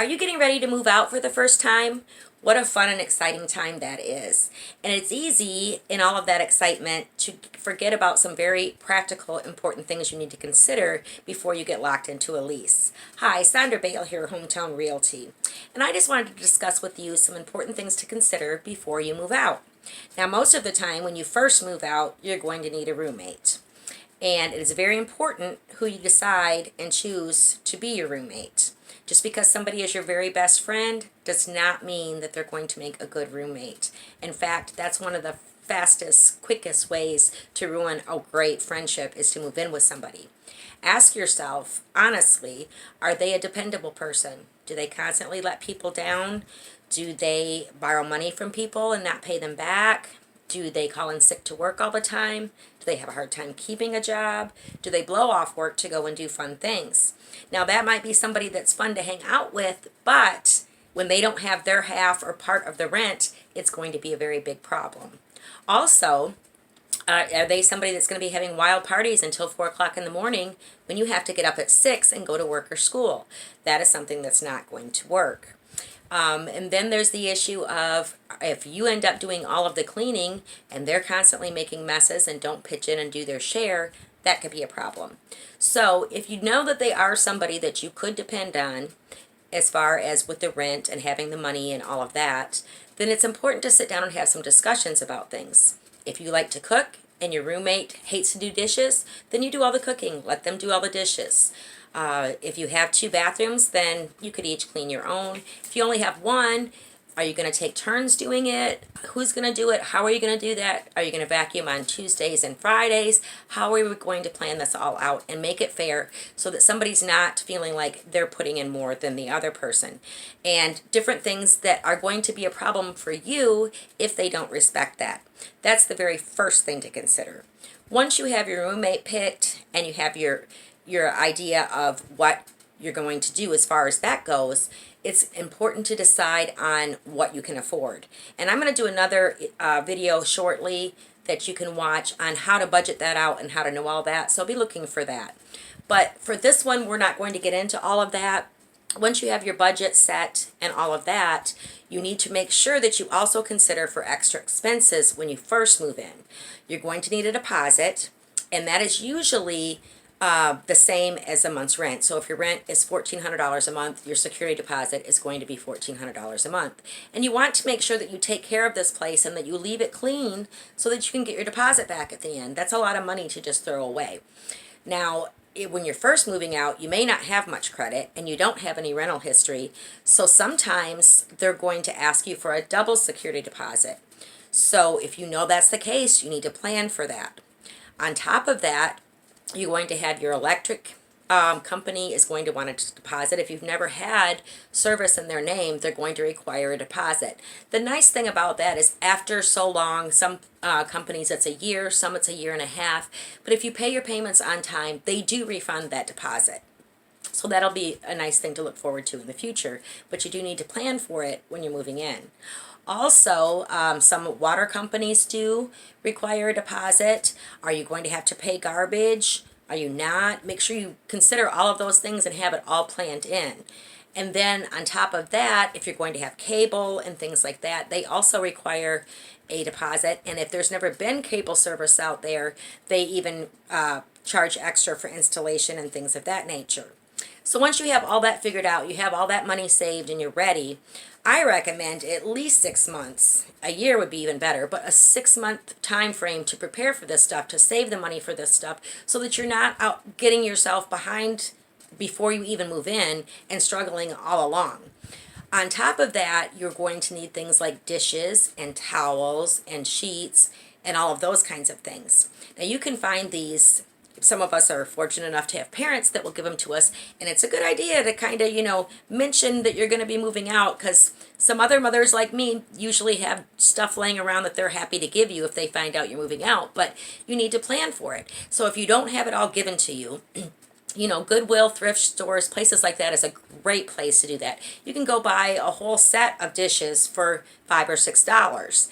Are you getting ready to move out for the first time? What a fun and exciting time that is. And it's easy in all of that excitement to forget about some very practical, important things you need to consider before you get locked into a lease. Hi, Sandra Bale here, Hometown Realty. And I just wanted to discuss with you some important things to consider before you move out. Now, most of the time when you first move out, you're going to need a roommate. And it is very important who you decide and choose to be your roommate. Just because somebody is your very best friend does not mean that they're going to make a good roommate. In fact, that's one of the fastest, quickest ways to ruin a great friendship is to move in with somebody. Ask yourself, honestly, are they a dependable person? Do they constantly let people down? Do they borrow money from people and not pay them back? Do they call in sick to work all the time? Do they have a hard time keeping a job? Do they blow off work to go and do fun things? Now, that might be somebody that's fun to hang out with, but when they don't have their half or part of the rent, it's going to be a very big problem. Also, are they somebody that's going to be having wild parties until 4 o'clock in the morning when you have to get up at 6 and go to work or school? That is something that's not going to work. And then there's the issue of if you end up doing all of the cleaning and they're constantly making messes and don't pitch in and do their share, that could be a problem. So if you know that they are somebody that you could depend on as far as with the rent and having the money and all of that, then it's important to sit down and have some discussions about things. If you like to cook and your roommate hates to do dishes, then you do all the cooking. Let them do all the dishes. If you have 2 bathrooms, then you could each clean your own. If you only have one, are you going to take turns doing it? Who's going to do it? How are you going to do that? Are you going to vacuum on Tuesdays and Fridays? How are we going to plan this all out and make it fair so that somebody's not feeling like they're putting in more than the other person? And different things that are going to be a problem for you if they don't respect that. That's the very first thing to consider. Once you have your roommate picked and you have your idea of what you're going to do as far as that goes, it's important to decide on what you can afford. And I'm going to do another video shortly that you can watch on how to budget that out and how to know all that. So be looking for that. But for this one, we're not going to get into all of that. Once you have your budget set and all of that, you need to make sure that you also consider for extra expenses when you first move in. You're going to need a deposit, and that is usually the same as a month's rent. So if your rent is $1,400 a month, your security deposit is going to be $1,400 a month. And you want to make sure that you take care of this place and that you leave it clean so that you can get your deposit back at the end. That's a lot of money to just throw away. Now, when you're first moving out, you may not have much credit and you don't have any rental history. So sometimes they're going to ask you for a double security deposit. So if you know that's the case, you need to plan for that. On top of that, you're going to have your electric company is going to want a deposit. If you've never had service in their name, they're going to require a deposit. The nice thing about that is after so long, some companies it's a year, some it's a year and a half, but if you pay your payments on time, they do refund that deposit. So that'll be a nice thing to look forward to in the future, but you do need to plan for it when you're moving in. Also, some water companies do require a deposit. Are you going to have to pay garbage? Are you not? Make sure you consider all of those things and have it all planned in. And then on top of that, if you're going to have cable and things like that, they also require a deposit. And if there's never been cable service out there, they even charge extra for installation and things of that nature. So once you have all that figured out, you have all that money saved and you're ready, I recommend at least 6 months. A year would be even better, but a 6-month time frame to prepare for this stuff, to save the money for this stuff, so that you're not out getting yourself behind before you even move in and struggling all along. On top of that, you're going to need things like dishes and towels and sheets and all of those kinds of things. Now you can find these. Some of us are fortunate enough to have parents that will give them to us, and it's a good idea to kind of, mention that you're going to be moving out, because some other mothers like me usually have stuff laying around that they're happy to give you if they find out you're moving out, but you need to plan for it. So if you don't have it all given to you, Goodwill, thrift stores, places like that is a great place to do that. You can go buy a whole set of dishes for $5 or $6.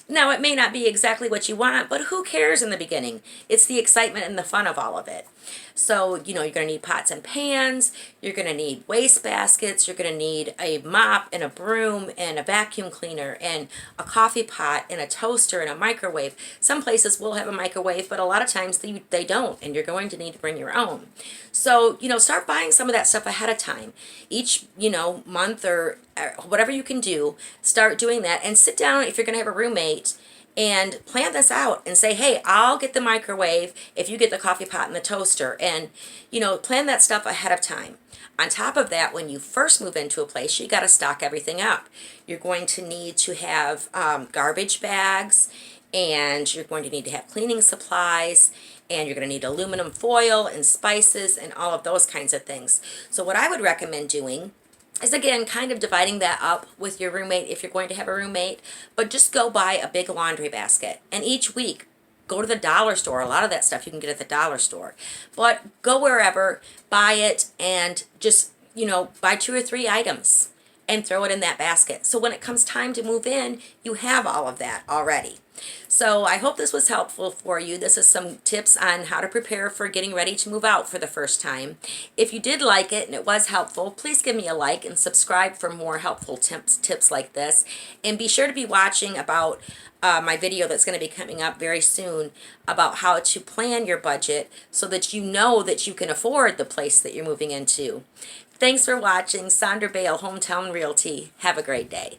Now, it may not be exactly what you want, but who cares in the beginning? It's the excitement and the fun of all of it. So, you're going to need pots and pans, you're going to need waste baskets, you're going to need a mop and a broom and a vacuum cleaner and a coffee pot and a toaster and a microwave. Some places will have a microwave, but a lot of times they don't, and you're going to need to bring your own. So, start buying some of that stuff ahead of time. Each, month or whatever you can do, start doing that, and sit down if you're going to have a roommate and plan this out and say, hey, I'll get the microwave if you get the coffee pot and the toaster, and plan that stuff ahead of time. On top of that, when you first move into a place, you got to stock everything up. You're going to need to have garbage bags, and you're going to need to have cleaning supplies, and you're going to need aluminum foil and spices and all of those kinds of things. So what I would recommend doing is, again, kind of dividing that up with your roommate if you're going to have a roommate, but just go buy a big laundry basket. And each week, go to the dollar store. A lot of that stuff you can get at the dollar store. But go wherever, buy it, and just, buy 2 or 3 items and throw it in that basket. So when it comes time to move in, you have all of that already. So I hope this was helpful for you. This is some tips on how to prepare for getting ready to move out for the first time. If you did like it and it was helpful, please give me a like and subscribe for more helpful tips like this. And be sure to be watching about my video that's going to be coming up very soon about how to plan your budget so that you know that you can afford the place that you're moving into. Thanks for watching. Sandra Bale, Hometown Realty. Have a great day.